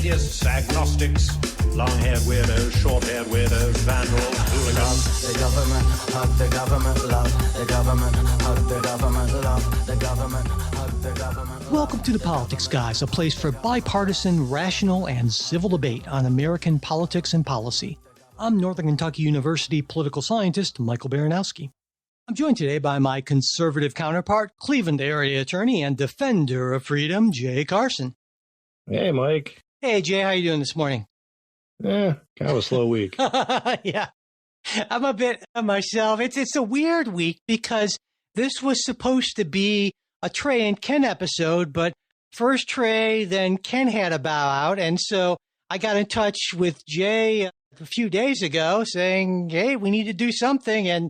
atheists, agnostics, long-haired weirdos, short-haired weirdos, vandals, hooligans. The government, hug the government, love the government, hug the government, love the government, hug the government. Welcome to The Politics Guys, a place for bipartisan, rational, and civil debate on American politics and policy. I'm Northern Kentucky University political scientist Michael Baranowski. I'm joined today by my conservative counterpart, Cleveland area attorney and defender of freedom, Jay Carson. Hey, Mike. Hey, Jay, how you doing this morning? Kind of a slow week. Yeah, I'm a bit myself. It's a weird week because this was supposed to be a Trey and Ken episode, but first Trey, then Ken had a bow out, and so I got in touch with Jay a few days ago saying, "Hey, we need to do something," and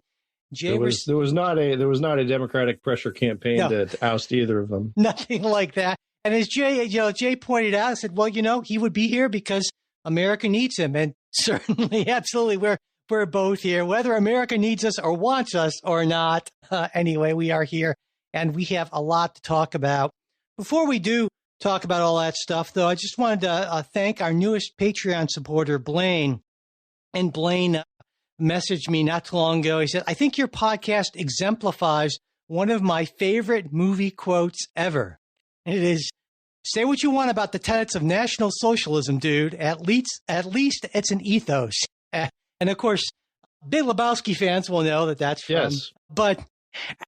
Jay there was not a Democratic pressure campaign to oust either of them. Nothing like that. And as Jay pointed out, I said, "Well, he would be here because America needs him," and certainly, absolutely, we're both here, whether America needs us or wants us or not. Anyway, we are here, and we have a lot to talk about. Before we do talk about all that stuff, though, I just wanted to thank our newest Patreon supporter, Blaine. And Blaine messaged me not too long ago. He said, "I think your podcast exemplifies one of my favorite movie quotes ever. And it is, say what you want about the tenets of National Socialism, dude. At least it's an ethos." And of course, Big Lebowski fans will know that that's from. Yes. But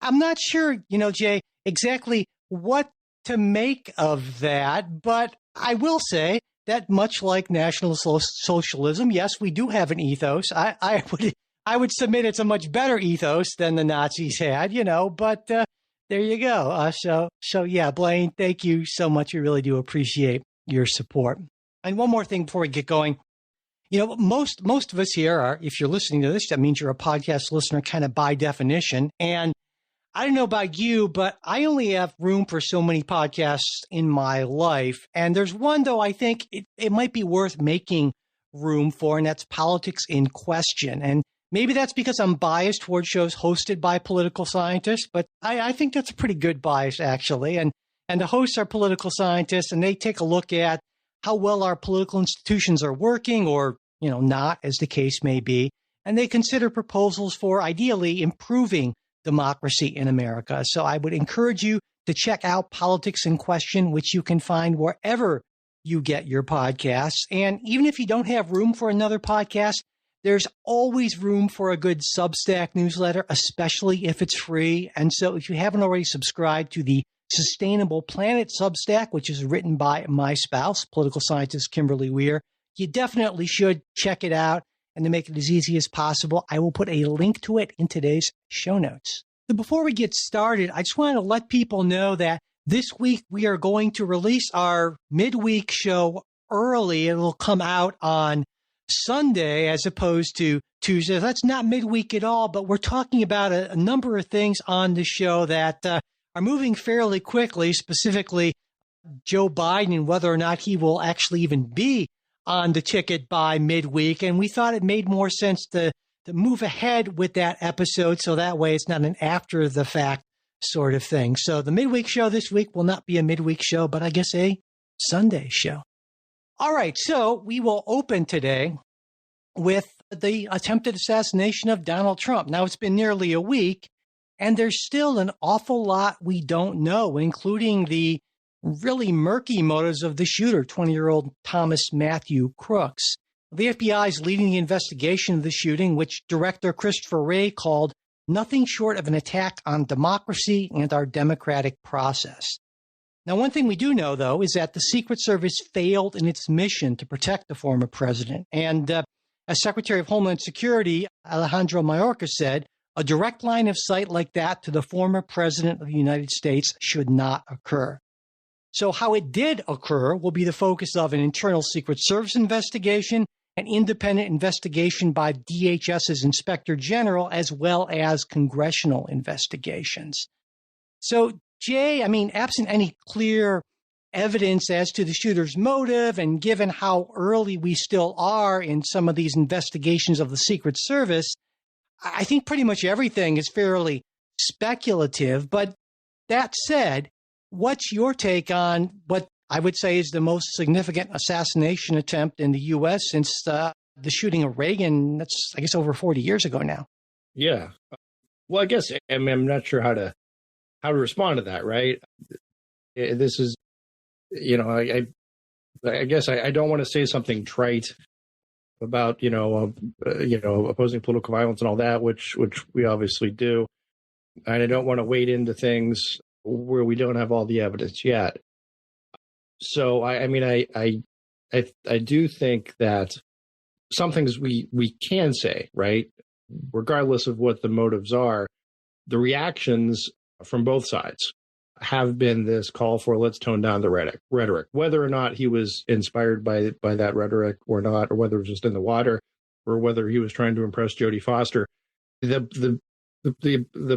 I'm not sure, Jay, exactly what to make of that. But I will say that much like National Socialism, yes, we do have an ethos. I would submit it's a much better ethos than the Nazis had, but there you go. So yeah, Blaine, thank you so much. We really do appreciate your support. And one more thing before we get going. Most of us here are, if you're listening to this, that means you're a podcast listener kind of by definition. And I don't know about you, but I only have room for so many podcasts in my life. And there's one, though, I think it might be worth making room for, and that's Politics in Question. And maybe that's because I'm biased toward shows hosted by political scientists, but I think that's a pretty good bias, actually. And the hosts are political scientists, and they take a look at how well our political institutions are working or, not, as the case may be. And they consider proposals for ideally improving democracy in America. So I would encourage you to check out Politics in Question, which you can find wherever you get your podcasts. And even if you don't have room for another podcast, there's always room for a good Substack newsletter, especially if it's free. And so if you haven't already subscribed to the Sustainable Planet Substack, which is written by my spouse, political scientist Kimberly Weir, you definitely should check it out. And to make it as easy as possible, I will put a link to it in today's show notes. So before we get started, I just want to let people know that this week we are going to release our midweek show early. It will come out on Sunday as opposed to Tuesday. That's not midweek at all, but we're talking about a number of things on the show that are moving fairly quickly, specifically Joe Biden and whether or not he will actually even be on the ticket by midweek. And we thought it made more sense to move ahead with that episode so that way it's not an after the fact sort of thing. So the midweek show this week will not be a midweek show, but I guess a Sunday show. All right, so we will open today with the attempted assassination of Donald Trump. Now, it's been nearly a week, and there's still an awful lot we don't know, including the really murky motives of the shooter, 20-year-old Thomas Matthew Crooks. The FBI is leading the investigation of the shooting, which Director Christopher Wray called nothing short of an attack on democracy and our democratic process. Now, one thing we do know, though, is that the Secret Service failed in its mission to protect the former president. And as Secretary of Homeland Security Alejandro Mayorkas said, a direct line of sight like that to the former president of the United States should not occur. So how it did occur will be the focus of an internal Secret Service investigation, an independent investigation by DHS's Inspector General, as well as congressional investigations. So, Jay, absent any clear evidence as to the shooter's motive, and given how early we still are in some of these investigations of the Secret Service, I think pretty much everything is fairly speculative. But that said, what's your take on what I would say is the most significant assassination attempt in the U.S. since the shooting of Reagan. That's, I guess, over 40 years ago now. Yeah. Well, I guess I'm not sure how to respond to that, right? This is, I guess I don't want to say something trite about, opposing political violence and all that, which we obviously do. And I don't want to wade into things where we don't have all the evidence yet. So, I do think that some things we can say, right, regardless of what the motives are, the reactions from both sides have been this call for let's tone down the rhetoric, whether or not he was inspired by that rhetoric or not, or whether it was just in the water, or whether he was trying to impress Jodie Foster. The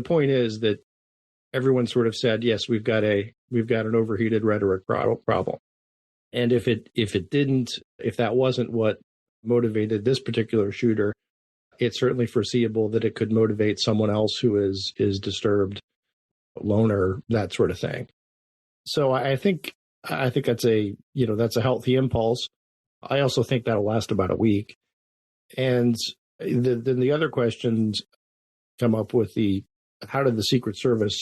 point is that everyone sort of said, yes, we've got an overheated rhetoric problem. And if that wasn't what motivated this particular shooter, it's certainly foreseeable that it could motivate someone else who is disturbed, loner, that sort of thing. So I think that's a healthy impulse. I also think that'll last about a week. And then the other questions come up with how did the Secret Service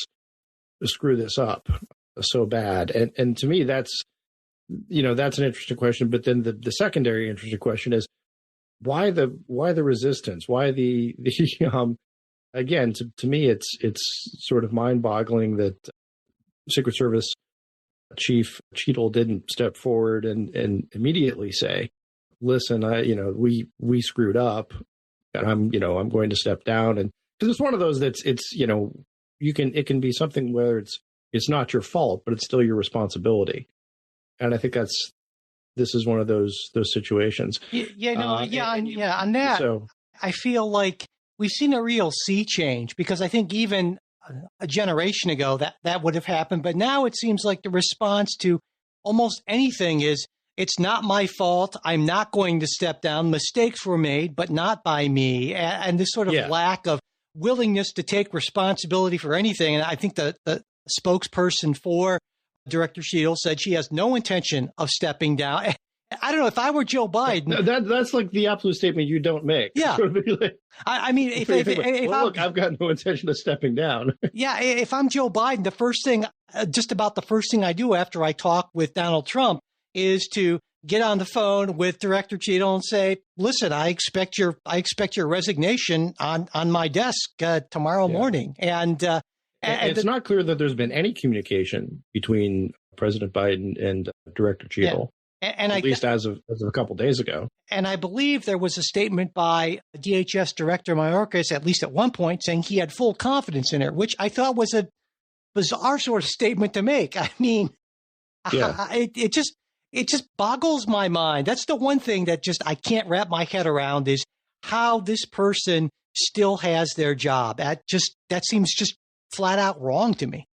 screw this up so bad? And to me, that's an interesting question. But then the secondary interesting question is why the resistance? Why the again, to me, it's sort of mind-boggling that Secret Service Chief Cheadle didn't step forward and immediately say, "Listen, we screwed up, and I'm going to step down." And because it's one of those it can be something where it's not your fault, but it's still your responsibility. And I think this is one of those situations. On that, so, I feel like we've seen a real sea change, because I think even a generation ago that would have happened. But now it seems like the response to almost anything is, it's not my fault. I'm not going to step down. Mistakes were made, but not by me. And this sort of lack of willingness to take responsibility for anything. And I think the spokesperson for Director Cheadle said she has no intention of stepping down. I don't know, if I were Joe Biden. That's like the absolute statement you don't make. Yeah. I mean, if look, I've got no intention of stepping down. Yeah, if I'm Joe Biden, the first thing I do after I talk with Donald Trump is to get on the phone with Director Cheadle and say, listen, I expect your resignation on my desk tomorrow morning. And it's not clear that there's been any communication between President Biden and Director Cheadle. Yeah. And at least as of a couple of days ago. And I believe there was a statement by DHS Director Mayorkas, at least at one point, saying he had full confidence in her, which I thought was a bizarre sort of statement to make. I mean, it just boggles my mind. That's the one thing that I can't wrap my head around, is how this person still has their job. That seems just flat out wrong to me.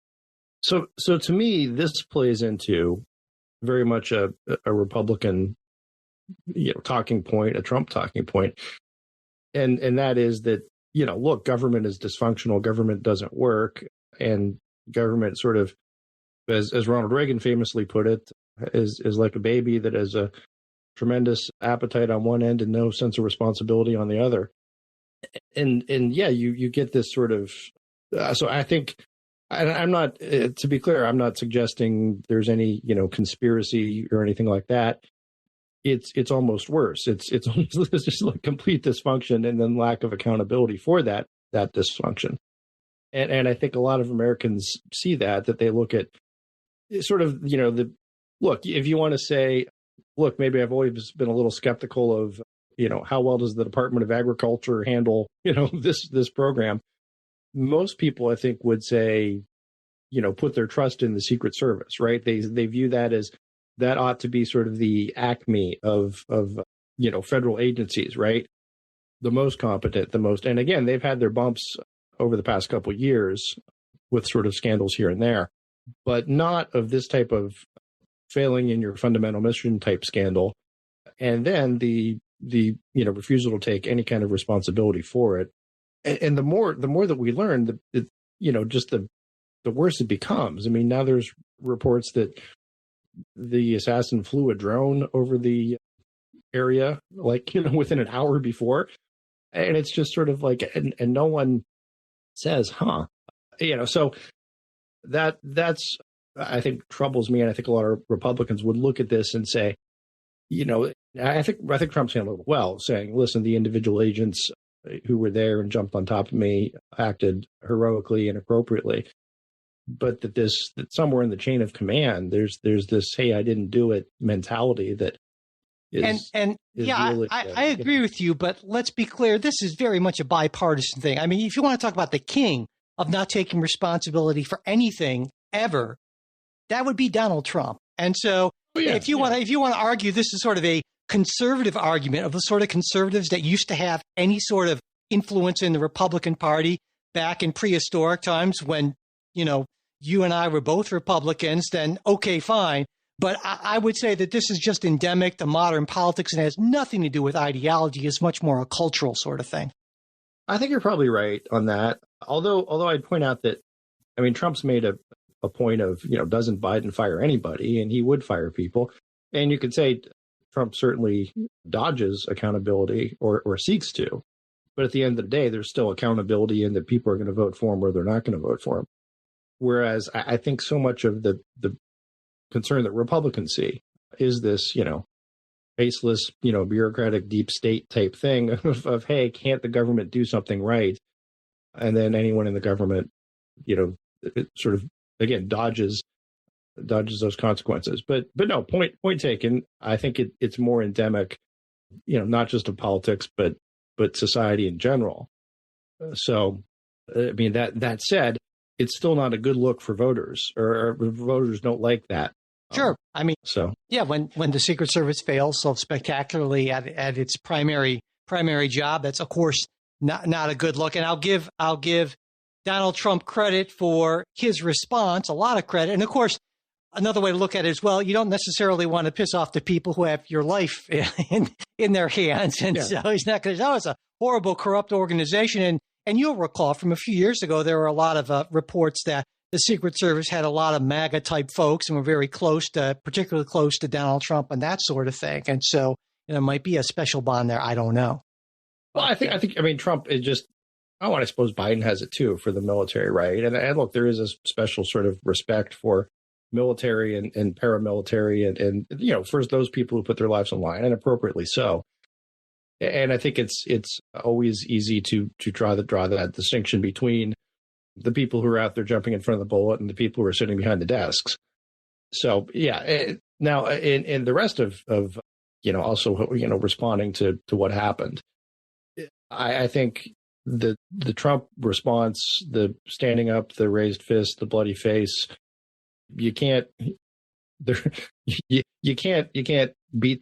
So to me, this plays into very much a Republican, talking point, a Trump talking point. And that is that, look, government is dysfunctional. Government doesn't work. And government sort of, as Ronald Reagan famously put it, is like a baby that has a tremendous appetite on one end and no sense of responsibility on the other. And you get this sort of, so I think, and I'm not, to be clear, I'm not suggesting there's any, conspiracy or anything like that. It's almost worse. It's just like complete dysfunction and then lack of accountability for that dysfunction. And I think a lot of Americans see that they look at sort of, look, if you want to say, look, maybe I've always been a little skeptical of, how well does the Department of Agriculture handle, this program? Most people, I think, would say, put their trust in the Secret Service, right? They view that as that ought to be sort of the acme of federal agencies, right? The most competent, and again, they've had their bumps over the past couple of years with sort of scandals here and there, but not of this type of failing in your fundamental mission type scandal. And then the refusal to take any kind of responsibility for it. And the more that we learn, just the worse it becomes. I mean, now there's reports that the assassin flew a drone over the area, like, within an hour before. And it's just sort of like, and no one says, so that's, I think, troubles me. And I think a lot of Republicans would look at this and say, I think Trump's handled it well, saying, listen, the individual agents who were there and jumped on top of me acted heroically and appropriately. But that somewhere in the chain of command, there's this, hey, I didn't do it mentality that is. I agree with you, but let's be clear. This is very much a bipartisan thing. I mean, if you want to talk about the king of not taking responsibility for anything ever, that would be Donald Trump. And so if you want to argue this is sort of a conservative argument of the sort of conservatives that used to have any sort of influence in the Republican Party back in prehistoric times when, you and I were both Republicans, then okay, fine. But I would say that this is just endemic to modern politics and has nothing to do with ideology. It's much more a cultural sort of thing. I think you're probably right on that. Although I'd point out that, I mean, Trump's made a point of, doesn't Biden fire anybody, and he would fire people. And you could say Trump certainly dodges accountability or seeks to. But at the end of the day, there's still accountability in that people are going to vote for him or they're not going to vote for him. Whereas I think so much of the concern that Republicans see is this, faceless, bureaucratic deep state type thing of, hey, can't the government do something right? And then anyone in the government, it sort of, again, dodges those consequences. But no, point taken. I think it's more endemic, not just of politics, but society in general. So, I mean, that said, it's still not a good look for voters, or voters don't like that. Sure. I mean, yeah, when the Secret Service fails so spectacularly at its primary job, that's of course not a good look. And I'll give Donald Trump credit for his response, a lot of credit. And of course, another way to look at it is, well, you don't necessarily want to piss off the people who have your life in their hands. And so he's not going to know it's a horrible, corrupt organization. And you'll recall from a few years ago, there were a lot of reports that the Secret Service had a lot of MAGA type folks and were very particularly close to Donald Trump and that sort of thing. And so there might be a special bond there. I don't know. Well, I think Trump is just, I suppose Biden has it too for the military, right? And look, there is a special sort of respect for military and paramilitary and first those people who put their lives on the line, and appropriately so. And I think it's always easy to draw that distinction between the people who are out there jumping in front of the bullet and the people who are sitting behind the desks. So now in the rest of also responding to what happened, I think the Trump response, the standing up, the raised fist, the bloody face, you can't beat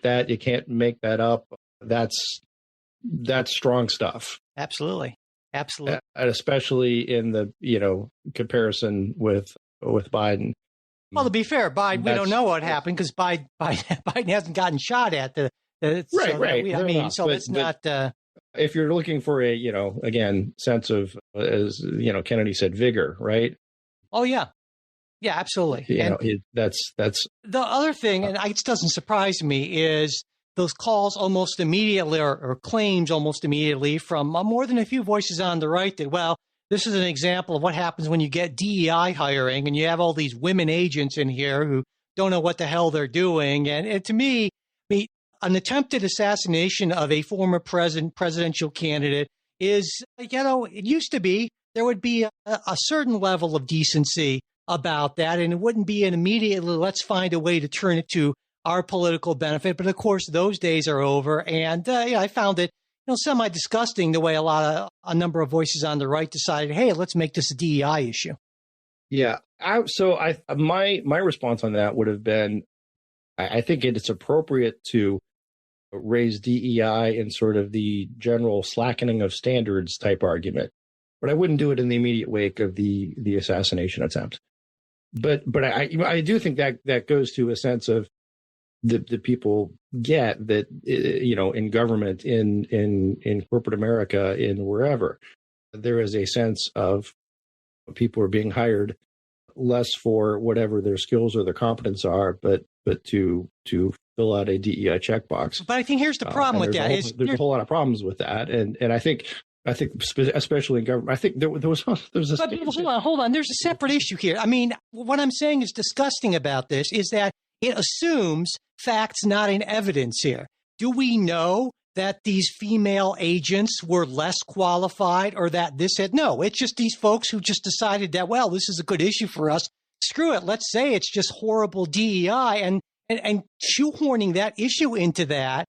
that. You can't make that up. That's strong stuff. Absolutely. And especially in the, comparison with Biden. Well, to be fair, Biden, we don't know what happened because Biden hasn't gotten shot at. Right. So it's not. If you're looking for a, again, sense of, as Kennedy said, vigor, right? Oh yeah. Yeah, absolutely. That's the other thing, and it doesn't surprise me, is those calls almost immediately or claims almost immediately from more than a few voices on the right that, well, this is an example of what happens when you get DEI hiring and you have all these women agents in here who don't know what the hell they're doing. And to me, an attempted assassination of a former presidential candidate is, it used to be there would be a certain level of decency about that, and it wouldn't be an immediately let's find a way to turn it to our political benefit. But of course, those days are over. And I found it semi-disgusting the way a number of voices on the right decided, hey, let's make this a DEI issue. Yeah. My response on that would have been, I think it's appropriate to raise DEI in sort of the general slackening of standards type argument, but I wouldn't do it in the immediate wake of the assassination attempt. But I do think that goes to a sense of the people get that, in government, in corporate America, in wherever, there is a sense of people are being hired less for whatever their skills or their competence are, but to fill out a DEI checkbox. But I think here's the problem with that. There's a whole lot of problems with that, and I think especially in government, I think there was a. But hold on. There's a separate issue here. I mean, what I'm saying is disgusting about this is that it assumes facts not in evidence here. Do we know that these female agents were less qualified or that this had? No, it's just these folks who just decided that, well, this is a good issue for us. Screw it. Let's say it's just horrible DEI and shoehorning that issue into that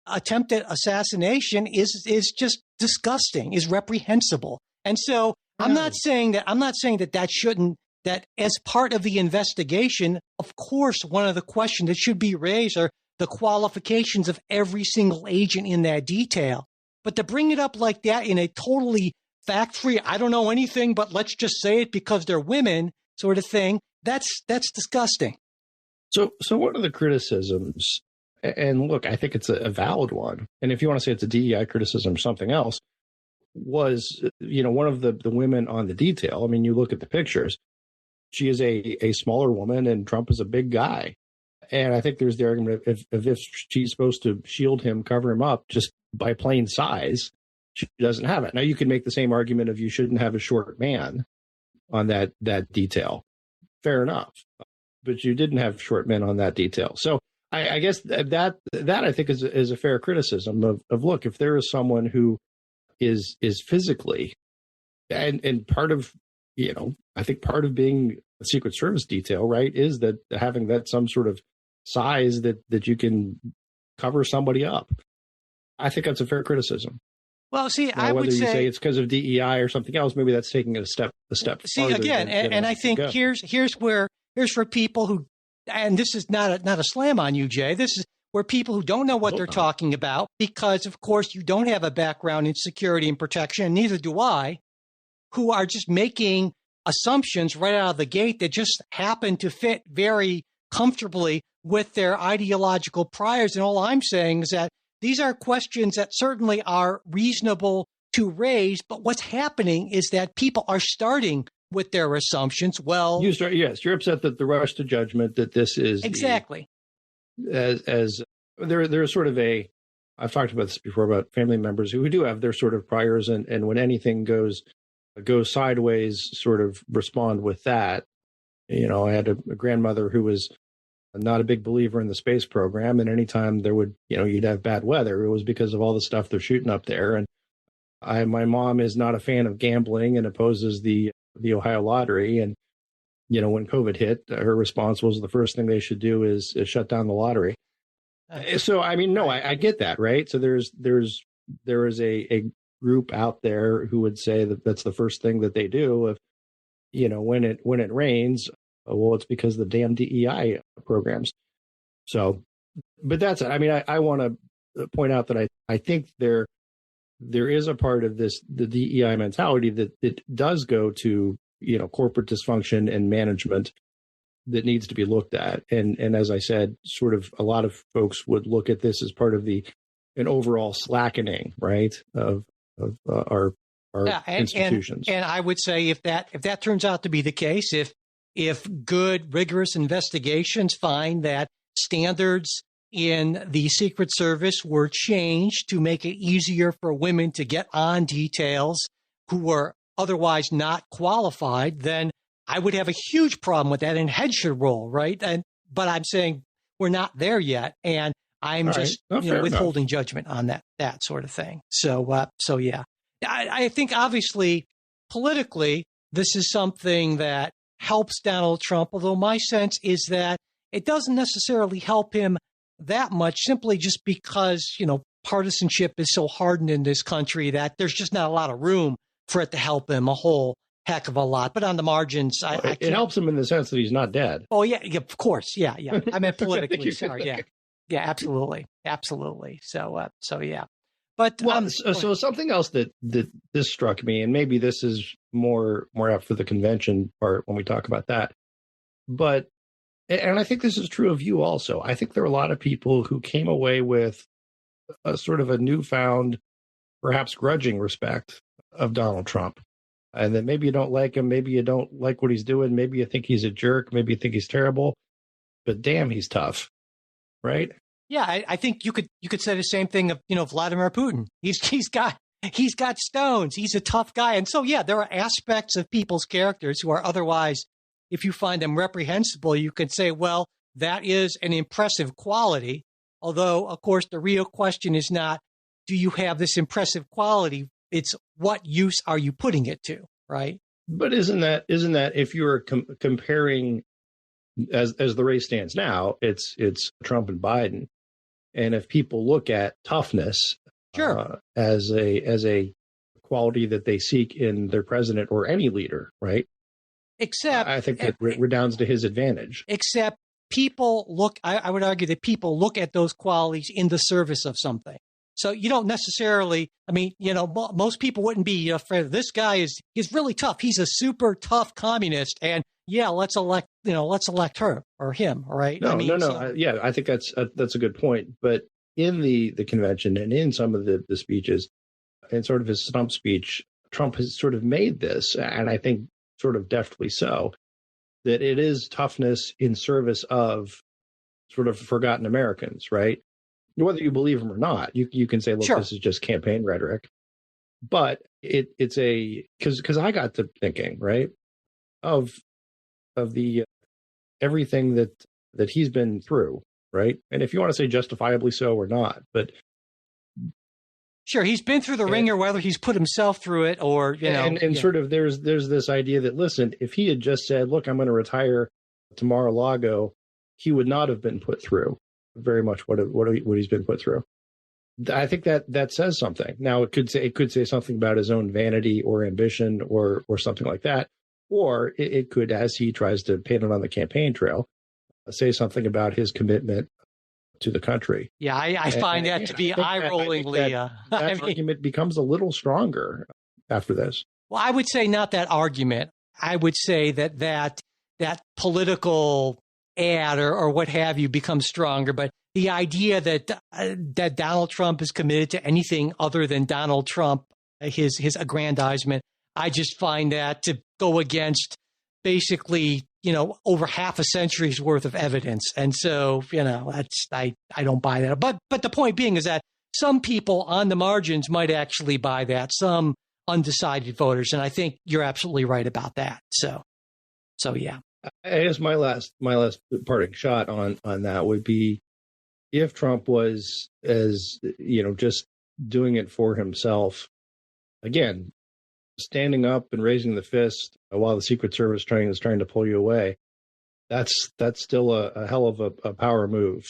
attempted assassination is just disgusting, is reprehensible. And so I'm not saying that shouldn't, that as part of the investigation, of course, one of the questions that should be raised are the qualifications of every single agent in that detail. But to bring it up like that in a totally fact-free, I don't know anything, but let's just say it because they're women sort of thing, that's disgusting. So one of the criticisms, and look, I think it's a valid one, and if you want to say it's a DEI criticism or something else, was, one of the women on the detail. I mean, you look at the pictures, she is a smaller woman and Trump is a big guy. And I think there's the argument if she's supposed to shield him, cover him up just by plain size, she doesn't have it. Now, you can make the same argument of you shouldn't have a short man on that detail. Fair enough. But you didn't have short men on that detail. So I guess that I think is a fair criticism of look, if there is someone who is physically and part of, I think part of being a Secret Service detail, right, is that having that some sort of size that you can cover somebody up. I think that's a fair criticism. Well, see, now, I would whether you say it's because of DEI or something else, maybe that's taking it a step. See, again, and I think here's for people who, and this is not a slam on you, Jay. This is where people who don't know what they're talking about, because of course you don't have a background in security and protection, and neither do I, who are just making assumptions right out of the gate that just happen to fit very comfortably with their ideological priors. And all I'm saying is that these are questions that certainly are reasonable to raise, but what's happening is that people are starting with their assumptions. Well, you're upset that the rush to judgment that this is exactly as there's sort of I've talked about this before about family members who do have their sort of priors, and when anything goes sideways, sort of respond with that. I had a grandmother who was not a big believer in the space program, and anytime there would, you'd have bad weather, it was because of all the stuff they're shooting up there. And my mom is not a fan of gambling and opposes the Ohio lottery. And, when COVID hit, her response was the first thing they should do is shut down the lottery. So, I mean, no, I get that, right? So there is a group out there who would say that that's the first thing that they do. If, when it rains, well, it's because of the damn DEI programs. So, but that's it. I mean, I want to point out that I think there is a part of the DEI mentality that it does go to, corporate dysfunction and management that needs to be looked at. And as I said, sort of a lot of folks would look at this as part of an overall slackening, right, of our institutions. And I would say if that turns out to be the case, if good, rigorous investigations find that standards in the Secret Service were changed to make it easier for women to get on details who were otherwise not qualified, then I would have a huge problem with that, and head should roll, right? But I'm saying we're not there yet, and I'm just withholding judgment on that sort of thing. So yeah, I think obviously politically this is something that helps Donald Trump, although my sense is that it doesn't necessarily help him that much, simply just because, partisanship is so hardened in this country that there's just not a lot of room for it to help him a whole heck of a lot. But on the margins, it helps him in the sense that he's not dead. Oh, yeah, of course. Yeah. I meant politically. Sorry. Yeah. Yeah, absolutely. So yeah. But so something else that this struck me, and maybe this is more apt for the convention part when we talk about that, but and I think this is true of you also. I think there are a lot of people who came away with a sort of a newfound, perhaps grudging respect of Donald Trump. And then maybe you don't like him. Maybe you don't like what he's doing. Maybe you think he's a jerk. Maybe you think he's terrible. But damn, he's tough, right? Yeah, I think you could say the same thing of Vladimir Putin. He's got stones. He's a tough guy, and so yeah, there are aspects of people's characters who are otherwise, if you find them reprehensible, you could say, well, that is an impressive quality. Although, of course, the real question is not, do you have this impressive quality? It's what use are you putting it to, right? But isn't that if you were comparing as the race stands now, it's Trump and Biden, and if people look at toughness Sure. As a quality that they seek in their president or any leader, right? Except I think that redounds to his advantage. Except people look, I would argue that people look at those qualities in the service of something. So you don't necessarily, most people wouldn't be afraid of this guy he's really tough. He's a super tough communist. And yeah, let's elect her or him. Right. No. I think that's a good point. But in the convention and in some of the speeches and sort of his stump speech, Trump has sort of made this, and I think sort of deftly so, that it is toughness in service of sort of forgotten Americans, right? Whether you believe him or not, you can say, look, sure, this is just campaign rhetoric. But it's because I got to thinking, right, of the everything that he's been through, right? And if you want to say justifiably so or not, but sure, he's been through the ringer, whether he's put himself through it or sort of there's this idea that, listen, if he had just said, look, I'm going to retire to Mar-a-Lago, he would not have been put through very much what he's been put through. I think that says something. Now it could say something about his own vanity or ambition or something like that, or it could, as he tries to paint it on the campaign trail, say something about his commitment to the country. Yeah, I find that to be eye-rollingly. That argument becomes a little stronger after this. Well, I would say not that argument. I would say that political ad or what have you becomes stronger. But the idea that Donald Trump is committed to anything other than Donald Trump, his aggrandizement, I just find that to go against basically over half a century's worth of evidence. And so, I don't buy that. But the point being is that some people on the margins might actually buy that, some undecided voters. And I think you're absolutely right about that. So yeah. I guess my last parting shot on that would be, if Trump was, as just doing it for himself, again, standing up and raising the fist while the Secret Service is trying to pull you away, that's still a hell of a power move.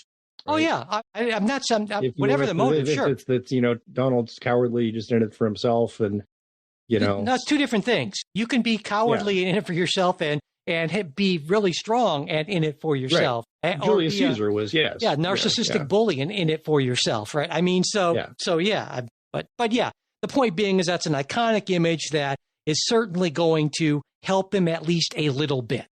Right? Oh yeah, I'm not some whatever the motive. Sure, it's Donald's cowardly, he just did it for himself, and no, it's two different things. You can be cowardly in it for yourself and be really strong and in it for yourself. Right. Julius Caesar was narcissistic bully and in it for yourself, right? I mean, but yeah, the point being is that's an iconic image that is certainly going to help him at least a little bit.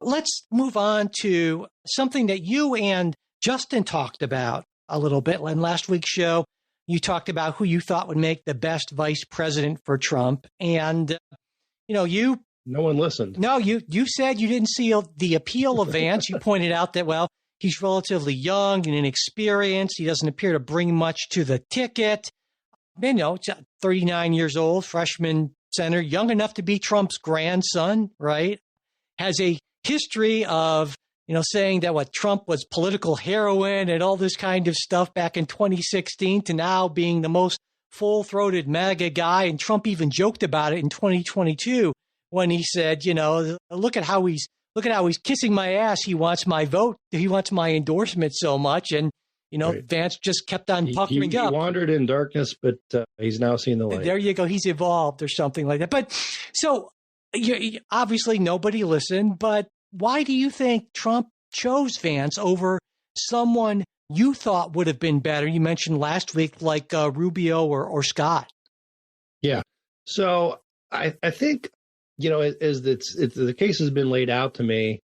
Let's move on to something that you and Justin talked about a little bit in last week's show. You talked about who you thought would make the best vice president for Trump. And, no one listened. No, you said you didn't see the appeal of Vance. You pointed out that, well, he's relatively young and inexperienced. He doesn't appear to bring much to the ticket. 39 years old, freshman center, young enough to be Trump's grandson, right? Has a history of, saying that Trump was political heroin and all this kind of stuff back in 2016 to now being the most full-throated MAGA guy. And Trump even joked about it in 2022 when he said, look at how he's kissing my ass. He wants my vote. He wants my endorsement so much. And, right. Vance just kept on puckering up. He wandered in darkness, but he's now seen the light. There you go. He's evolved or something like that. But so obviously nobody listened. But why do you think Trump chose Vance over someone you thought would have been better? You mentioned last week, like Rubio or Scott. Yeah. So I think, as the case has been laid out to me,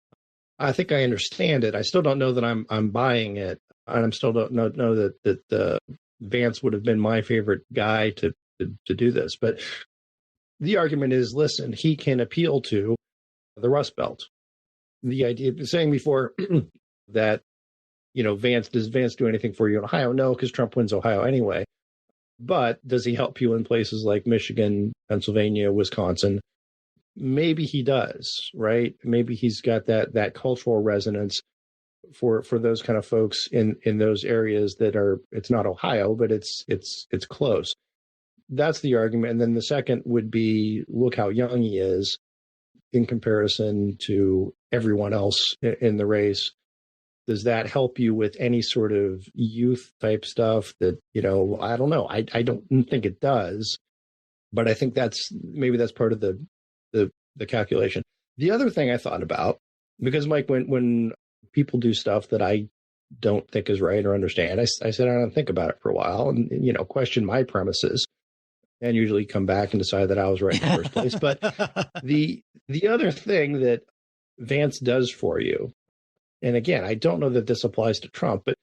I think I understand it. I still don't know that I'm buying it. And I still don't know that Vance would have been my favorite guy to do this. But the argument is, listen, he can appeal to the Rust Belt. The idea of saying before that, does Vance do anything for you in Ohio? No, because Trump wins Ohio anyway. But does he help you in places like Michigan, Pennsylvania, Wisconsin? Maybe he does, right? Maybe he's got that cultural resonance for those kind of folks in those areas that are, it's not Ohio, but it's close. That's the argument. And then the second would be, look how young he is in comparison to everyone else in the race. Does that help you with any sort of youth type stuff that, I don't know. I don't think it does, but I think that's part of the calculation. The other thing I thought about, because Mike, when people do stuff that I don't think is right or understand, I sit down and think about it for a while and, question my premises, and usually come back and decide that I was right in the first place. But the other thing that Vance does for you, and again, I don't know that this applies to Trump, but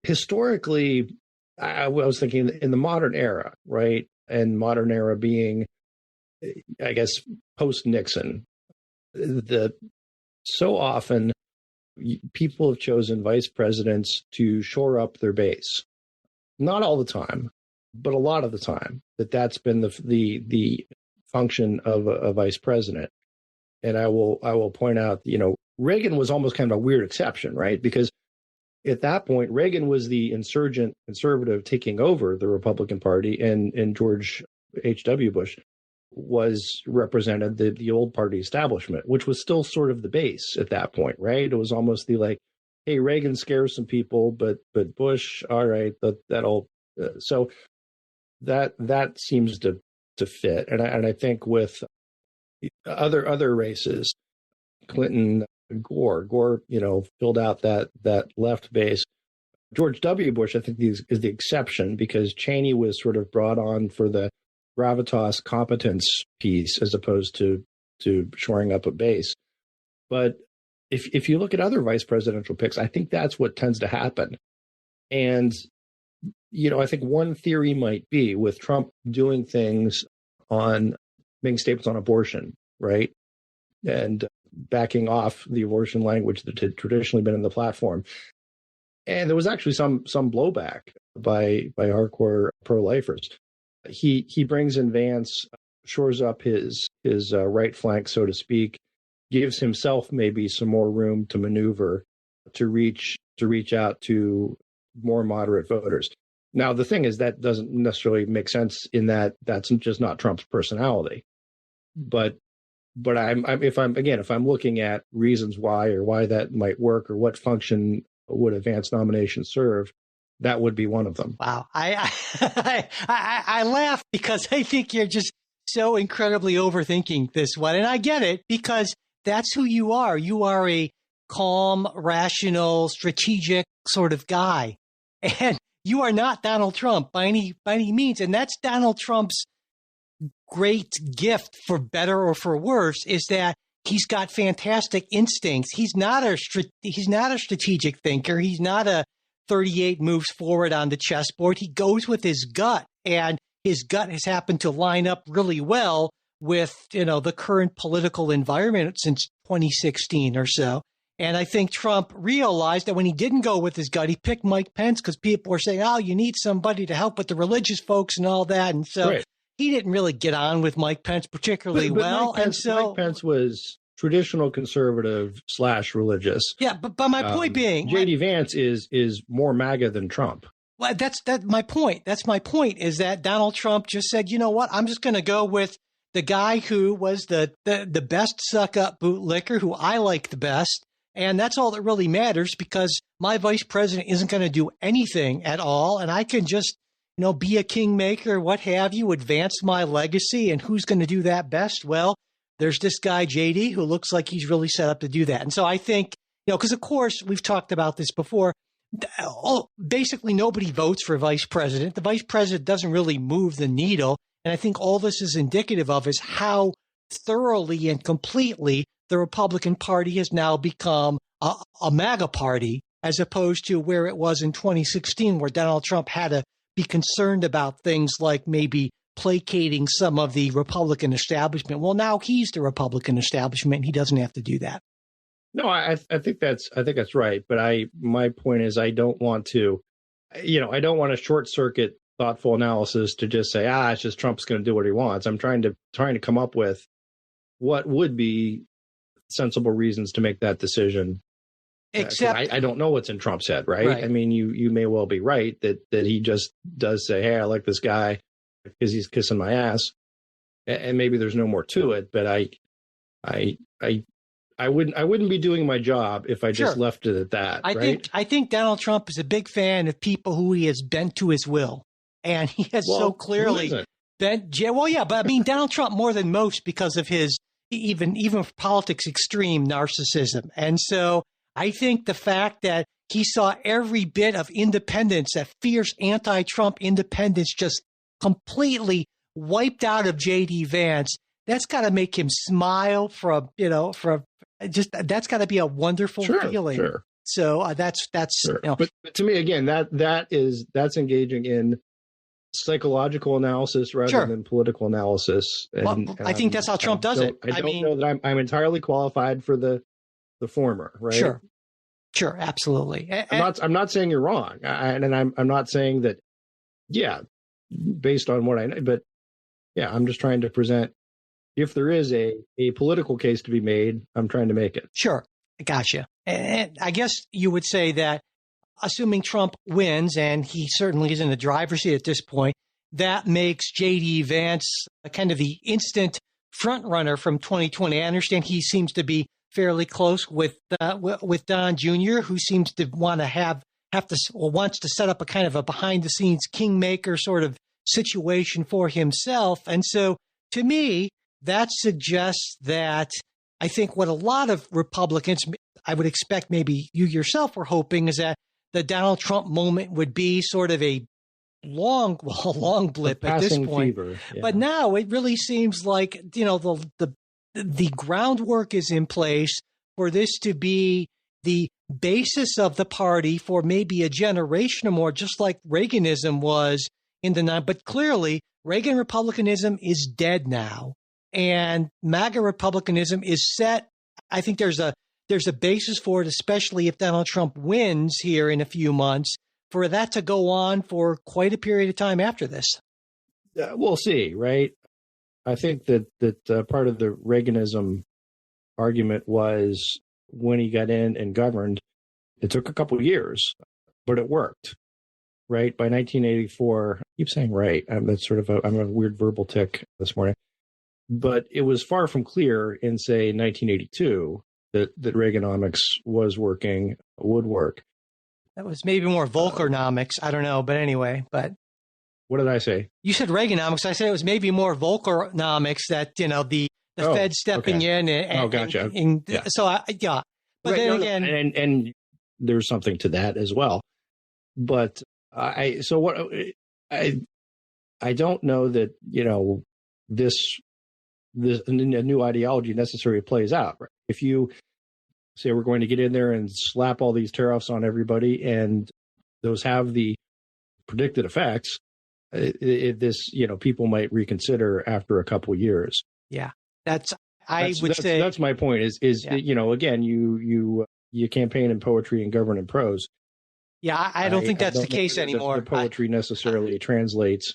historically, I was thinking in the modern era, right? And modern era being, I guess, post-Nixon, so often people have chosen vice presidents to shore up their base. Not all the time, but a lot of the time that's been the function of a vice president. And I will point out, Reagan was almost kind of a weird exception, right? Because at that point, Reagan was the insurgent conservative taking over the Republican Party, and George H.W. Bush represented the old party establishment, which was still sort of the base at that point, right? It was almost the like, hey, Reagan scares some people, but Bush, all right, that'll so that seems to fit, and I think with other races, Clinton, Gore, filled out that left base. George W. Bush, I think, is the exception, because Cheney was sort of brought on for the gravitas competence piece as opposed to shoring up a base. But if you look at other vice presidential picks, I think that's what tends to happen. And, I think one theory might be with Trump doing things on making statements on abortion, right? And backing off the abortion language that had traditionally been in the platform. And there was actually some blowback by hardcore pro-lifers. He brings in Vance, shores up his right flank, so to speak, gives himself maybe some more room to maneuver to reach out to more moderate voters. Now, the thing is, that doesn't necessarily make sense in that that's just not Trump's personality. But if I'm looking at reasons why that might work, or what function would a Vance nomination serve, that would be one of them. Wow. I laugh because I think you're just so incredibly overthinking this one. And I get it, because that's who you are. You are a calm, rational, strategic sort of guy. And you are not Donald Trump by any means. And that's Donald Trump's great gift, for better or for worse, is that he's got fantastic instincts. He's not a strategic thinker. He's not a 38 moves forward on the chessboard. He goes with his gut, and his gut has happened to line up really well with, the current political environment since 2016 or so. And I think Trump realized that when he didn't go with his gut, he picked Mike Pence because people were saying, oh, you need somebody to help with the religious folks and all that. And so right. He didn't really get on with Mike Pence particularly well. Mike Pence was traditional conservative / religious. Yeah, but my point being, J.D. Vance is more MAGA than Trump. Well, that's my point. That's my point, is that Donald Trump just said, you know what, I'm just going to go with the guy who was the best suck-up bootlicker, who I like the best. And that's all that really matters, because my vice president isn't going to do anything at all. And I can just, be a kingmaker, what have you, advance my legacy. And who's going to do that best? Well, there's this guy, JD, who looks like he's really set up to do that. And so I think, because of course, we've talked about this before. Basically, nobody votes for vice president. The vice president doesn't really move the needle. And I think all this is indicative of is how thoroughly and completely the Republican Party has now become a MAGA party, as opposed to where it was in 2016, where Donald Trump had to be concerned about things like maybe placating some of the Republican establishment. Well, now he's the Republican establishment. He doesn't have to do that. No, I think that's right. But my point is, I don't want to, I don't want to short circuit thoughtful analysis to just say, it's just Trump's going to do what he wants. I'm trying to come up with what would be sensible reasons to make that decision. Except I don't know what's in Trump's head, right? I mean, you may well be right that he just does say, hey, I like this guy because he's kissing my ass, and maybe there's no more to it. But I wouldn't be doing my job if I just left it at that. I think Donald Trump is a big fan of people who he has bent to his will, and he has so clearly bent. Well, yeah, but I mean Donald Trump more than most because of his even for politics extreme narcissism, and so I think the fact that he saw every bit of independence, that fierce anti-Trump independence, just completely wiped out of J.D. Vance. That's got to make him smile that's got to be a wonderful feeling. Sure. So that's sure. But to me, again, that's engaging in psychological analysis rather than political analysis. And I think that's how Trump does it. I don't know that I'm entirely qualified for the former, right? Sure, absolutely. I'm not saying you're wrong, and I'm not saying that. Yeah, based on what I know, but yeah, I'm just trying to present. If there is a political case to be made, I'm trying to make it. Sure. I gotcha. And I guess you would say that assuming Trump wins, and he certainly is in the driver's seat at this point, that makes J.D. Vance kind of the instant front runner from 2020. I understand he seems to be fairly close with Don Jr., who seems to want to wants to set up a kind of a behind the scenes kingmaker sort of situation for himself. And so to me, that suggests that I think what a lot of Republicans, I would expect maybe you yourself were hoping, is that the Donald Trump moment would be sort of a long blip at this point. Fever, yeah. But now it really seems like, the groundwork is in place for this to be the basis of the party for maybe a generation or more, just like Reaganism was in the 90s. But clearly, Reagan Republicanism is dead now. And MAGA Republicanism is set. I think there's a basis for it, especially if Donald Trump wins here in a few months, for that to go on for quite a period of time after this. We'll see, right? I think that part of the Reaganism argument was when he got in and governed, it took a couple of years, but it worked, right? By 1984, I keep saying right. I'm a weird verbal tick this morning. But it was far from clear in, say, 1982 that Reaganomics would work. That was maybe more Volckernomics. I don't know. But anyway, what did I say? You said Reaganomics. I said it was maybe more Volckernomics that, the Fed stepping in. And, gotcha. So, But then again. And there's something to that as well. But I don't know that, this a new ideology necessarily plays out. Right? If you say we're going to get in there and slap all these tariffs on everybody, and those have the predicted effects, people might reconsider after a couple of years. Yeah, that's my point. Again, you campaign in poetry and govern in prose. Yeah, I don't think that's the case anymore. The poetry necessarily translates.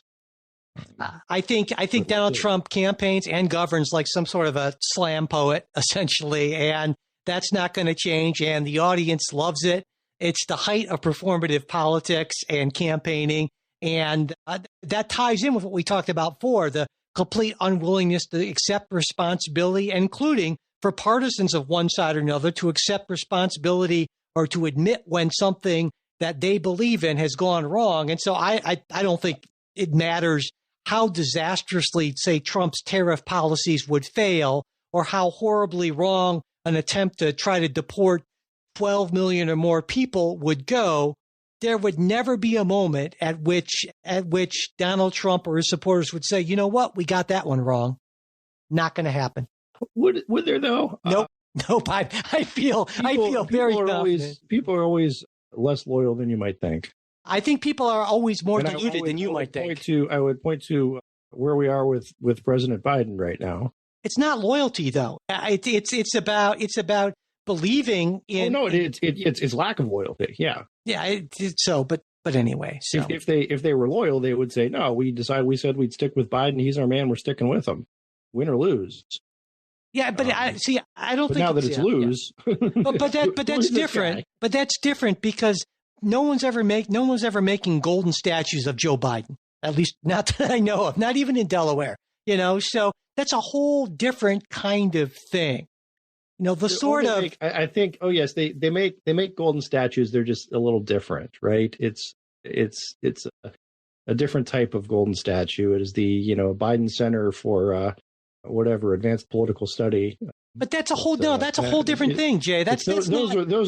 I think Donald Trump campaigns and governs like some sort of a slam poet, essentially, and that's not going to change. And the audience loves it. It's the height of performative politics and campaigning, and that ties in with what we talked about before, the complete unwillingness to accept responsibility, including for partisans of one side or another to accept responsibility or to admit when something that they believe in has gone wrong. And so I don't think it matters how disastrously, say, Trump's tariff policies would fail, or how horribly wrong an attempt to try to deport 12 million or more people would go. There would never be a moment at which Donald Trump or his supporters would say, you know what, we got that one wrong. Not going to happen. Would there though? Nope. I feel very confident. People are always less loyal than you might think. I think people are always more deluded than you might think. I would point to where we are with President Biden right now. It's not loyalty, though. It's about believing in. Oh, no, it's lack of loyalty. Yeah. Yeah. But anyway, so if they were loyal, they would say, no, we said we'd stick with Biden. He's our man. We're sticking with him, win or lose. Yeah, but I don't think now that it's lose. Yeah. But that's different. But that's different because no one's ever making golden statues of Joe Biden. At least not that I know of. Not even in Delaware. So that's a whole different kind of thing. I think. Oh yes, they make golden statues. They're just a little different, right? It's a different type of golden statue. It is the Biden Center for advanced political study. But that's a whole different thing, Jay. Those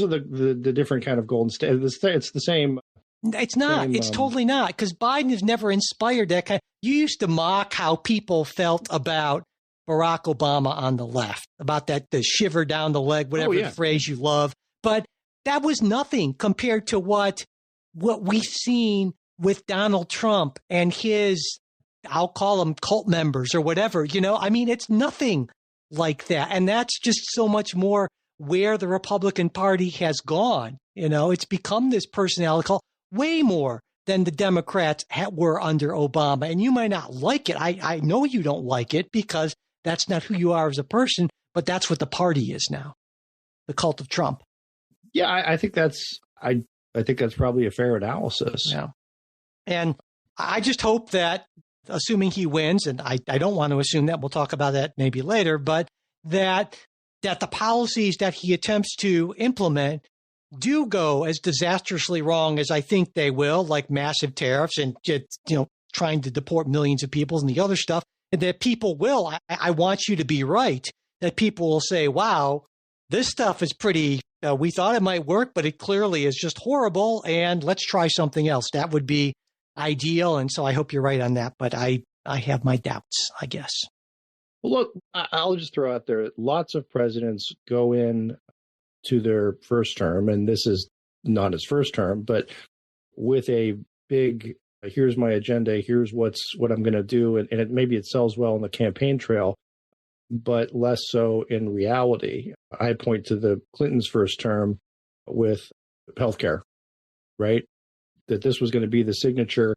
are the different kind of golden statues. It's the same. It's not. It's totally not, because Biden has never inspired that kind. You used to mock how people felt about Barack Obama on the left, about the shiver down the leg, whatever phrase you love. But that was nothing compared to what we've seen with Donald Trump and his, I'll call them cult members or whatever. It's nothing like that. And that's just so much more where the Republican Party has gone. It's become this personality cult way more than the Democrats were under Obama. And you might not like it. I know you don't like it because that's not who you are as a person, but that's what the party is now, the cult of Trump. Yeah, I think that's probably a fair analysis. Yeah. And I just hope that, assuming he wins, and I don't want to assume that, we'll talk about that maybe later, but that the policies that he attempts to implement do go as disastrously wrong as I think they will, like massive tariffs and trying to deport millions of people and the other stuff, and that people will, I want you to be right, that people will say, wow, this stuff is pretty, we thought it might work, but it clearly is just horrible, and let's try something else. That would be ideal, and so I hope you're right on that, but I have my doubts, I guess. Well, look, I'll just throw out there, lots of presidents go in to their first term, and this is not his first term, but with a big, here's my agenda, here's what I'm going to do, and maybe it sells well on the campaign trail, but less so in reality. I point to the Clintons' first term with healthcare, right? That this was going to be the signature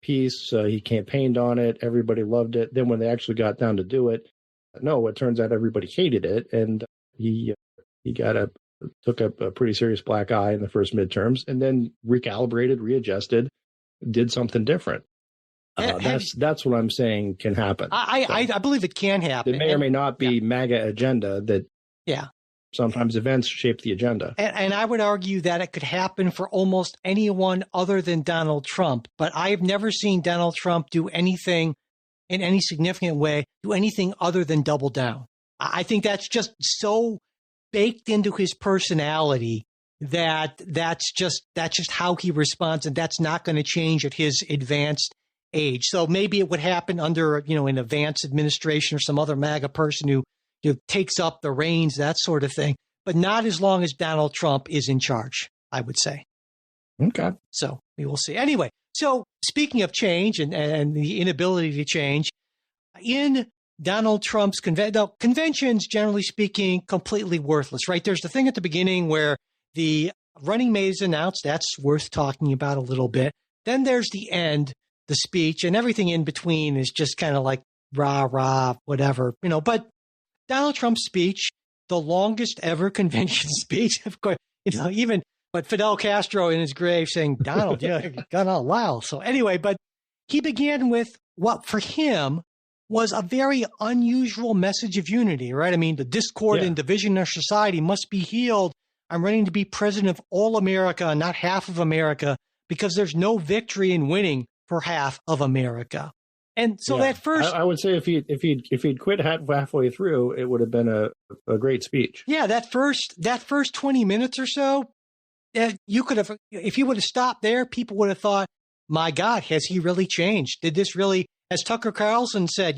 piece. He campaigned on it. Everybody loved it. Then when they actually got down to do it, no, it turns out everybody hated it. And he took a pretty serious black eye in the first midterms and then recalibrated, readjusted, did something different. That's what I'm saying can happen. I believe it can happen. It may or may not be MAGA agenda that sometimes events shape the agenda. And I would argue that it could happen for almost anyone other than Donald Trump. But I've never seen Donald Trump do anything in any significant way, do anything other than double down. I think that's just so baked into his personality that's just how he responds, and that's not going to change at his advanced age. So maybe it would happen under, an a Vance administration or some other MAGA person who takes up the reins, that sort of thing, but not as long as Donald Trump is in charge, I would say. Okay. So we will see. Anyway, so speaking of change and the inability to change, in Donald Trump's conventions, generally speaking, completely worthless, right? There's the thing at the beginning where the running mate is announced. That's worth talking about a little bit. Then there's the end, the speech, and everything in between is just kind of like rah, rah, whatever, but Donald Trump's speech, the longest ever convention speech, of course, even but Fidel Castro in his grave saying, Donald, gone on a while. So anyway, but he began with what for him was a very unusual message of unity, right? I mean, the discord and division in our society must be healed. I'm running to be president of all America, not half of America, because there's no victory in winning for half of America. And so that first, I would say if he'd quit halfway through, it would have been a great speech. Yeah, that first 20 minutes or so, you could have, if he would have stopped there, people would have thought, my God, has he really changed? Did this really, as Tucker Carlson said,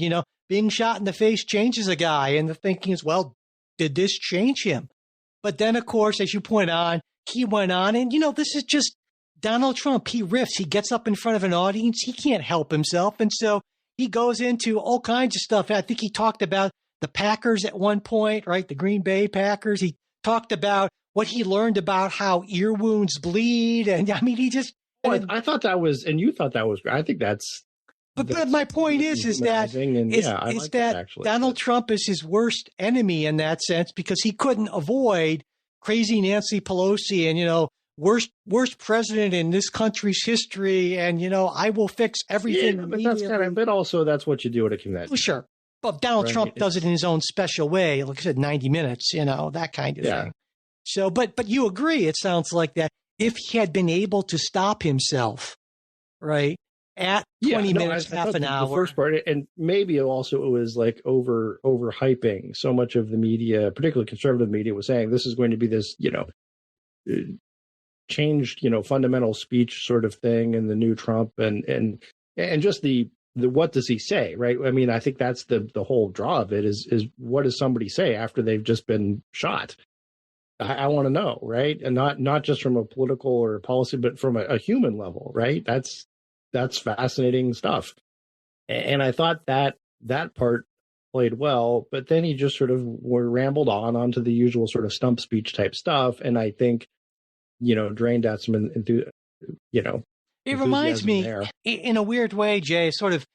being shot in the face changes a guy. And the thinking is, well, did this change him? But then, of course, as you point on, he went on and, this is just Donald Trump. He riffs. He gets up in front of an audience. He can't help himself. And so he goes into all kinds of stuff. I think he talked about the Packers at one point, right? The Green Bay Packers. He talked about what he learned about how ear wounds bleed. And I mean, he just. Well, I thought that was, and you thought that was great. I think that's. But my point is that Donald Trump is his worst enemy in that sense, because he couldn't avoid crazy Nancy Pelosi and, you know, worst president in this country's history. And, you know, I will fix everything. Yeah, but that's but also that's what you do at a convention. Well, sure. But Donald Trump does it in his own special way. Like I said, 90 minutes, you know, that kind of thing. So, but you agree, it sounds like that if he had been able to stop himself, right, at 20 minutes, half an hour. The first part, and maybe also it was like overhyping so much of the media, particularly conservative media, was saying this is going to be this, you know, changed, you know, fundamental speech sort of thing in the new Trump, and just the what does he say, right? I mean, I think that's the whole draw of it is what does somebody say after they've just been shot? I want to know, right? And not just from a political or a policy, but from a human level, right? That's fascinating stuff. And I thought that part played well, but then he just sort of rambled onto the usual sort of stump speech type stuff. And I think, you know, drained out some, it reminds me in a weird way, Jay, sort of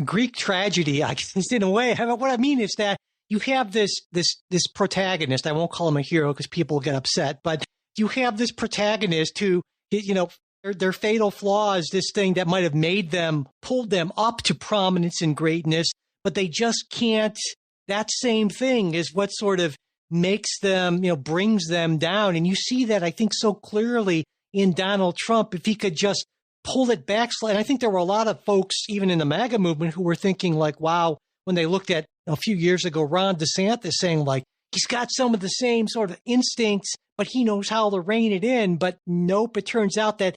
Greek tragedy, I guess, in a way. What I mean is that you have this protagonist. I won't call him a hero because people get upset, but you have this protagonist who, you know, their fatal flaw is this thing that might have pulled them up to prominence and greatness, but they just can't. That same thing is what sort of makes them, you know, brings them down. And you see that, I think, so clearly in Donald Trump. If he could just pull it back slightly. And I think there were a lot of folks, even in the MAGA movement, who were thinking like, wow, when they looked at a few years ago, Ron DeSantis saying like, he's got some of the same sort of instincts, but he knows how to rein it in. But nope, it turns out that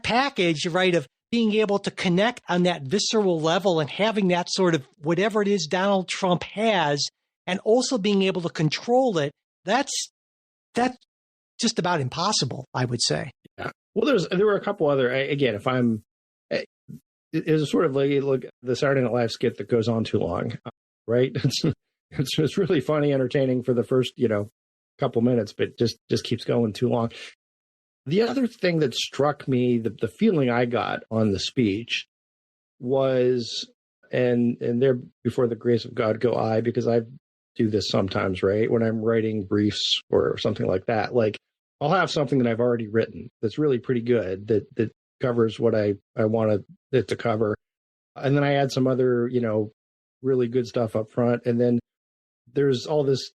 package, right, of being able to connect on that visceral level and having that sort of whatever it is Donald Trump has, and also being able to control it, that's just about impossible, I would say. Yeah. Well, there were a couple other, again, if I'm, it's sort of like the Saturday Night Live skit that goes on too long, right? It's really funny, entertaining for the first, you know, couple minutes, but just keeps going too long. The other thing that struck me, the feeling I got on the speech was, and there before the grace of God go I, because I do this sometimes, right? When I'm writing briefs or something like that, like I'll have something that I've already written that's really pretty good that covers what I wanted it to cover. And then I add some other, you know, really good stuff up front. And then there's all this,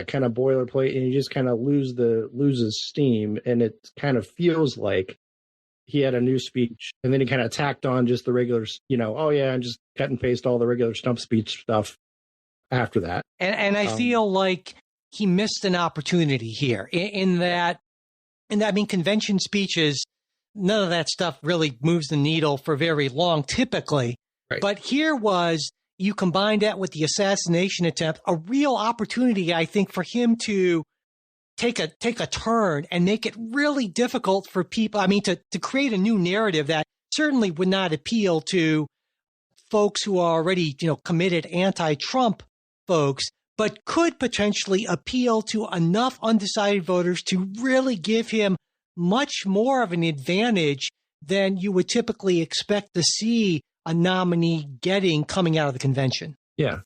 kind of boilerplate, and you just kind of loses steam. And it kind of feels like he had a new speech and then he kind of tacked on just the regular, you know, and just cut and paste all the regular stump speech stuff after that. And I feel like he missed an opportunity here in that, I mean, convention speeches, none of that stuff really moves the needle for very long, typically. Right. But here was, you combine that with the assassination attempt, a real opportunity, I think, for him to take a turn and make it really difficult for people. I mean, to create a new narrative that certainly would not appeal to folks who are already, you know, committed anti-Trump folks, but could potentially appeal to enough undecided voters to really give him much more of an advantage than you would typically expect to see a nominee getting coming out of the convention. Yeah.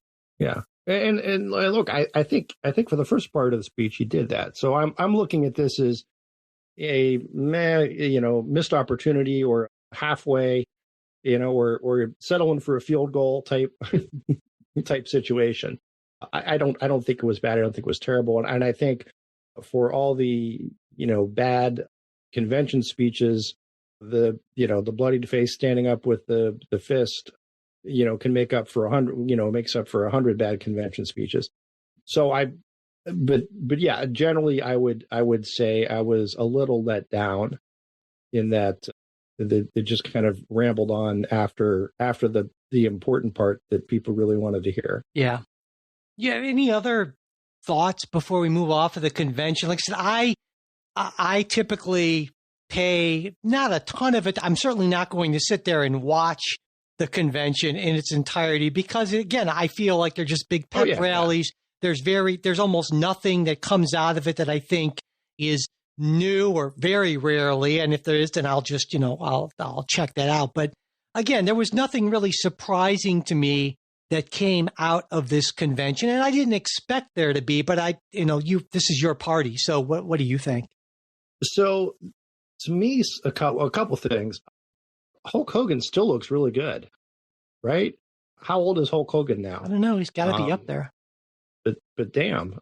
And look, I think for the first part of the speech he did that. So I'm looking at this as a missed opportunity, or halfway, you know, or settling for a field goal type situation. I don't think it was bad. I don't think it was terrible. And I think for all the, you know, bad convention speeches, the bloodied face standing up with the fist, you know, can make up for 100, you know, makes up for 100 bad convention speeches. So but yeah, generally I would say I was a little let down in that they just kind of rambled on after the important part that people really wanted to hear. Yeah. Yeah. Any other thoughts before we move off of the convention? Like I said, I typically pay not a ton of it. I'm certainly not going to sit there and watch the convention in its entirety because, again, I feel like they're just big pep rallies. Yeah. There's almost nothing that comes out of it that I think is new, or very rarely. And if there is, then I'll just, I'll check that out. But again, there was nothing really surprising to me that came out of this convention, and I didn't expect there to be. But this is your party, so what do you think? So, to me, a couple things. Hulk Hogan still looks really good, right? How old is Hulk Hogan now? I don't know. He's got to be up there. But damn,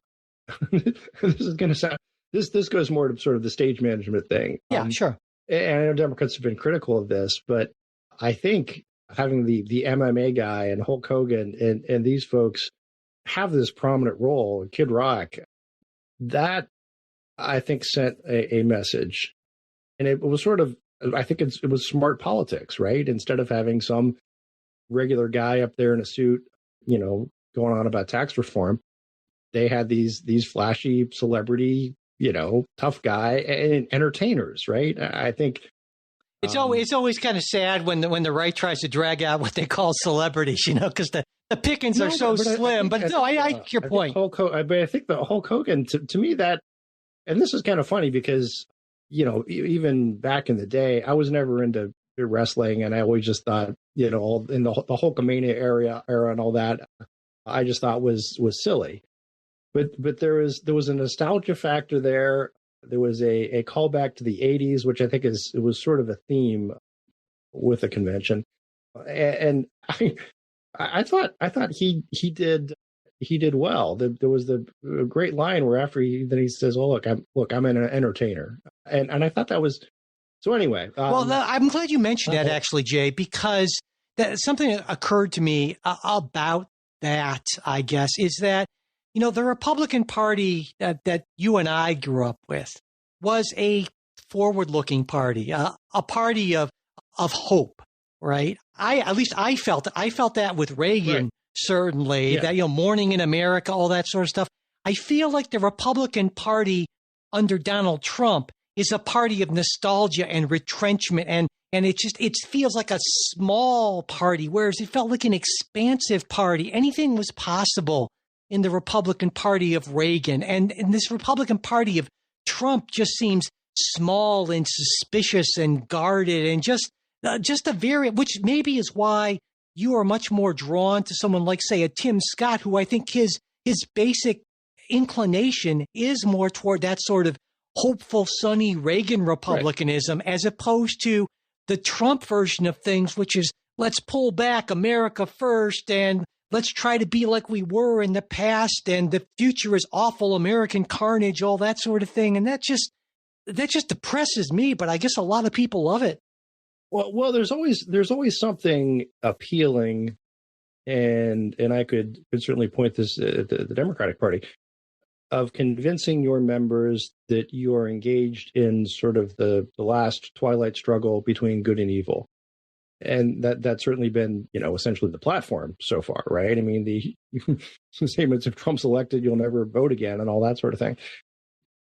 this is going to sound. This goes more to sort of the stage management thing. Yeah, sure. And I know Democrats have been critical of this, but I think having the MMA guy and Hulk Hogan and these folks have this prominent role, Kid Rock, that I think sent a message. And it was sort of, I think it was smart politics, right? Instead of having some regular guy up there in a suit, going on about tax reform, they had these flashy celebrity, tough guy and entertainers, right? I think it's always kind of sad when the right tries to drag out what they call celebrities, because the pickings are so slim. I like your point. I think the Hulk Hogan, to me, that, and this is kind of funny because, even back in the day, I was never into wrestling, and I always just thought, in the Hulkamania era and all that, I just thought was silly. But there was a nostalgia factor there. There was a callback to the 80s, which I think it was sort of a theme with the convention. And I thought he did well. There was the great line where after he says, "Oh, I'm an entertainer," and I thought that was so. Anyway, I'm glad you mentioned that, actually, Jay, because something that occurred to me about that, I guess, is that the Republican Party that you and I grew up with was a forward-looking party, a party of hope, right? At least I felt that with Reagan. Right. Certainly, that, Morning in America, all that sort of stuff. I feel like the Republican Party under Donald Trump is a party of nostalgia and retrenchment. And it feels like a small party, whereas it felt like an expansive party. Anything was possible in the Republican Party of Reagan. And this Republican Party of Trump just seems small and suspicious and guarded and just which maybe is why you are much more drawn to someone like, say, a Tim Scott, who I think his basic inclination is more toward that sort of hopeful, sunny Reagan Republicanism, right, as opposed to the Trump version of things, which is let's pull back, America first, and let's try to be like we were in the past, and the future is awful, American carnage, all that sort of thing. And that just depresses me, but I guess a lot of people love it. Well, there's always something appealing, and I could certainly point this at the Democratic Party, of convincing your members that you are engaged in sort of the last twilight struggle between good and evil. And that's certainly been, essentially the platform so far, right? I mean, the statements, if Trump's elected, you'll never vote again and all that sort of thing.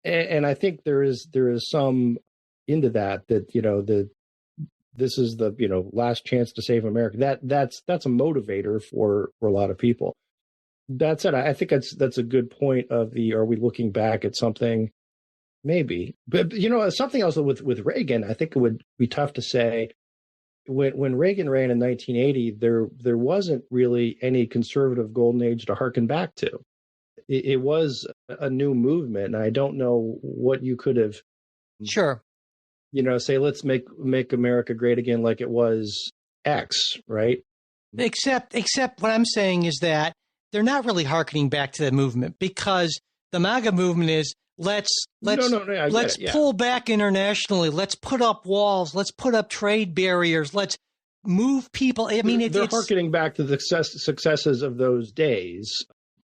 And I think there is some into that this is the, last chance to save America. That's a motivator for a lot of people. That said, I think that's a good point of are we looking back at something? Maybe. But, something else with Reagan, I think it would be tough to say. When Reagan ran in 1980, there wasn't really any conservative golden age to hearken back to. It was a new movement, and I don't know what you could have. Sure. Say, let's make America great again like it was X, right? Except what I'm saying is that they're not really hearkening back to the movement, because the MAGA movement is let's pull back internationally. Let's put up walls. Let's put up trade barriers. Let's move people. I mean, they're hearkening back to the successes of those days,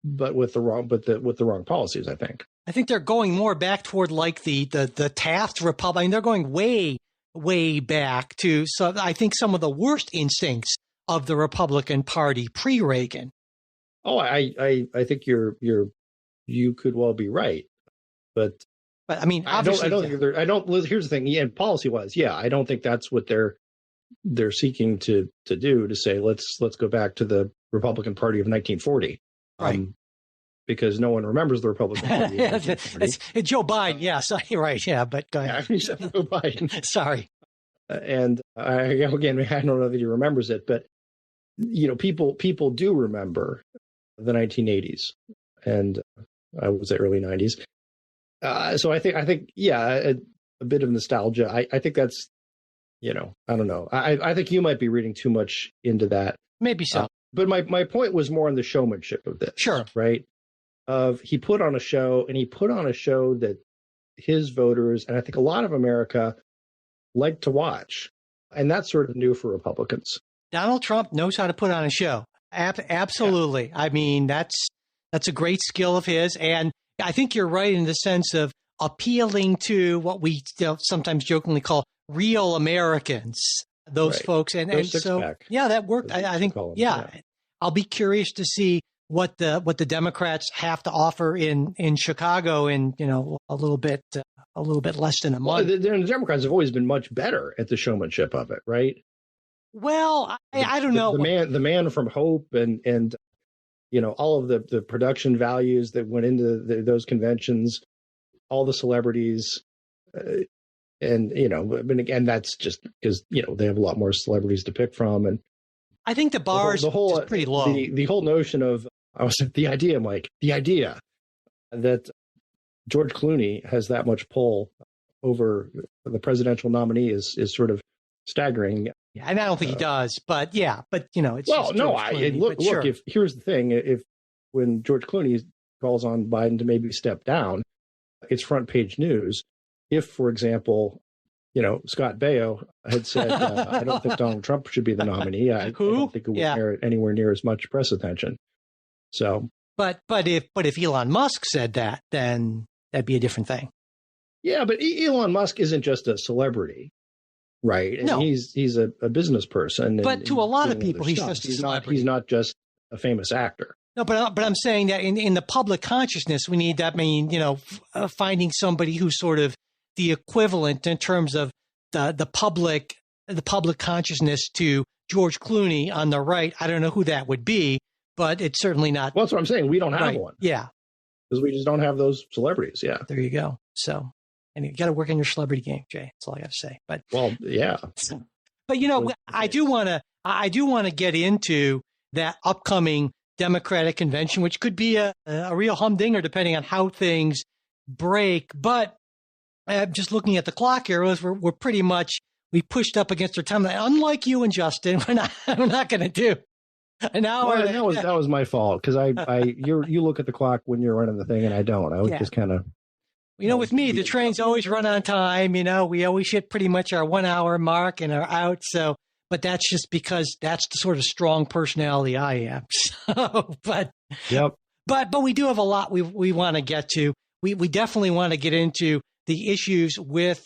but with the wrong policies, I think. I think they're going more back toward like the Taft Republic. I mean, they're going way, way back to, so I think, some of the worst instincts of the Republican Party pre-Reagan. Oh, I think you could well be right, but I mean, obviously, I don't. Here's the thing. Yeah, policy wise, I don't think that's what they're they're seeking to do, to say let's go back to the Republican Party of 1940, Right. Because no one remembers the Republican Party. It's Joe Biden. Yeah, sorry, right. Yeah, but go ahead. Yeah, Joe Biden. Sorry. And again, I don't know that he remembers it, but people do remember the 1980s, and I would say early 90s. So I think, yeah, a bit of nostalgia. I think that's, I don't know. I think you might be reading too much into that. Maybe so. But my point was more on the showmanship of this. Sure. Right. He put on a show, and he put on a show that his voters, and I think a lot of America, like to watch. And that's sort of new for Republicans. Donald Trump knows how to put on a show. Absolutely. Yeah. I mean, that's a great skill of his. And I think you're right in the sense of appealing to what we sometimes jokingly call real Americans, those right. folks. And so, yeah, that worked. I think, yeah, I'll be curious to see what the Democrats have to offer in Chicago in, a little bit less than a month. Well, the Democrats have always been much better at the showmanship of it, right? Well, I don't know. The man from Hope and all of the production values that went into those conventions, all the celebrities, and again, that's just because they have a lot more celebrities to pick from, and I think the bar's just pretty low. The whole notion of the idea that George Clooney has that much pull over the presidential nominee is sort of staggering. Yeah, and I don't think he does, but yeah, it's well, no. Look. Sure. If here's the thing: if when George Clooney calls on Biden to maybe step down, it's front page news. If, for example, Scott Baio had said, "I don't think Donald Trump should be the nominee," I don't think it would merit anywhere near as much press attention. So, but if Elon Musk said that, then that'd be a different thing. Yeah, but Elon Musk isn't just a celebrity. Right. And no. He's a business person. But to a lot of people, he's just a celebrity. He's not just a famous actor. No, but I'm saying that in the public consciousness, we need that. I mean, finding somebody who's sort of the equivalent in terms of the public consciousness to George Clooney on the right. I don't know who that would be, but it's certainly not. Well, that's what I'm saying. We don't have one. Yeah. Because we just don't have those celebrities. Yeah. There you go. So. And you got to work on your celebrity game, Jay. That's all I got to say. But yeah. But I do want to get into that upcoming Democratic convention, which could be a real humdinger depending on how things break. But just looking at the clock here, we're pretty much we pushed up against our time. Unlike you and Justin, we're not going to do an hour. Well, that was my fault because you look at the clock when you're running the thing and I don't. I was just kind of. With me, the trains always run on time. We always hit pretty much our 1 hour mark and are out. So, but that's just because that's the sort of strong personality I am. So, but we do have a lot we want to get to. We definitely want to get into the issues with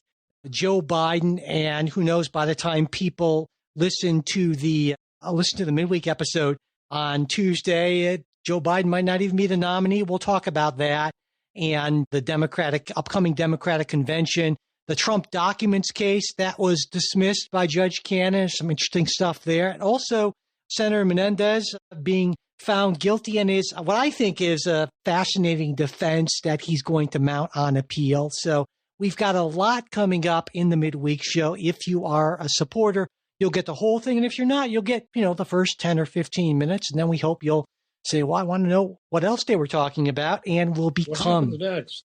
Joe Biden, and who knows, by the time people listen to the midweek episode on Tuesday, Joe Biden might not even be the nominee. We'll talk about that. And the upcoming Democratic convention, the Trump documents case that was dismissed by Judge Cannon, some interesting stuff there. And also Senator Menendez being found guilty and is what I think is a fascinating defense that he's going to mount on appeal. So we've got a lot coming up in the midweek show. If you are a supporter, you'll get the whole thing. And if you're not, you'll get, the first 10 or 15 minutes. And then we hope you'll say, well, I want to know what else they were talking about, and will become.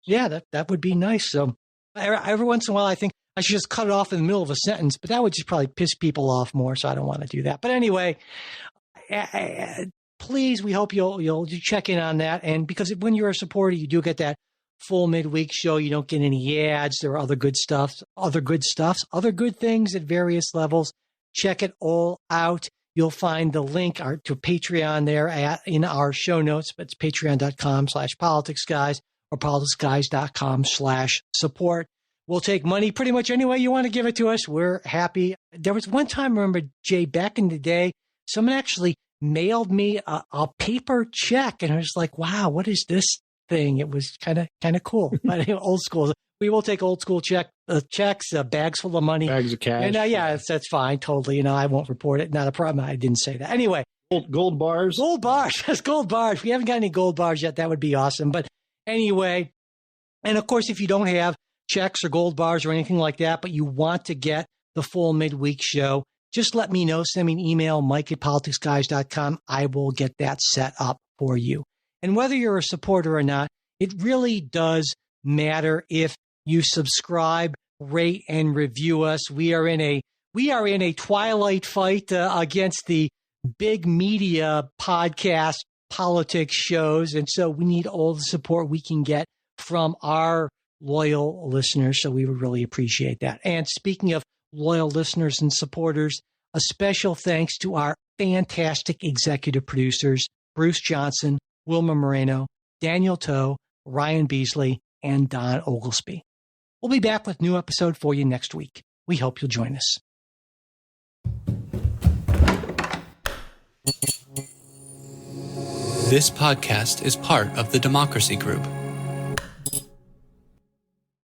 Yeah, that would be nice. So every once in a while, I think I should just cut it off in the middle of a sentence, but that would just probably piss people off more. So I don't want to do that. But anyway, please, we hope you'll check in on that. And because when you're a supporter, you do get that full midweek show. You don't get any ads. There are other good things at various levels. Check it all out. You'll find the link to Patreon there in our show notes. But it's patreon.com/politicsguys or politicsguys.com/support. We'll take money pretty much any way you want to give it to us. We're happy. There was one time, remember, Jay, back in the day, someone actually mailed me a paper check. And I was like, wow, what is this thing. It was kind of cool. But old school. We will take old school checks, bags full of money, bags of cash. And that's fine, totally. I won't report it. Not a problem. I didn't say that. Anyway, gold bars. Gold bars. That's gold bars. If we haven't got any gold bars yet, that would be awesome. But anyway, and of course, if you don't have checks or gold bars or anything like that, but you want to get the full midweek show, just let me know. Send me an email, mike@politicsguys.com. I will get that set up for you. And whether you're a supporter or not, it really does matter if you subscribe, rate, and review us. We are in a twilight fight against the big media podcast politics shows. And so we need all the support we can get from our loyal listeners. So we would really appreciate that. And speaking of loyal listeners and supporters, a special thanks to our fantastic executive producers, Bruce Johnson, Wilma Moreno, Daniel Toe, Ryan Beasley, and Don Oglesby. We'll be back with a new episode for you next week. We hope you'll join us. This podcast is part of the Democracy Group,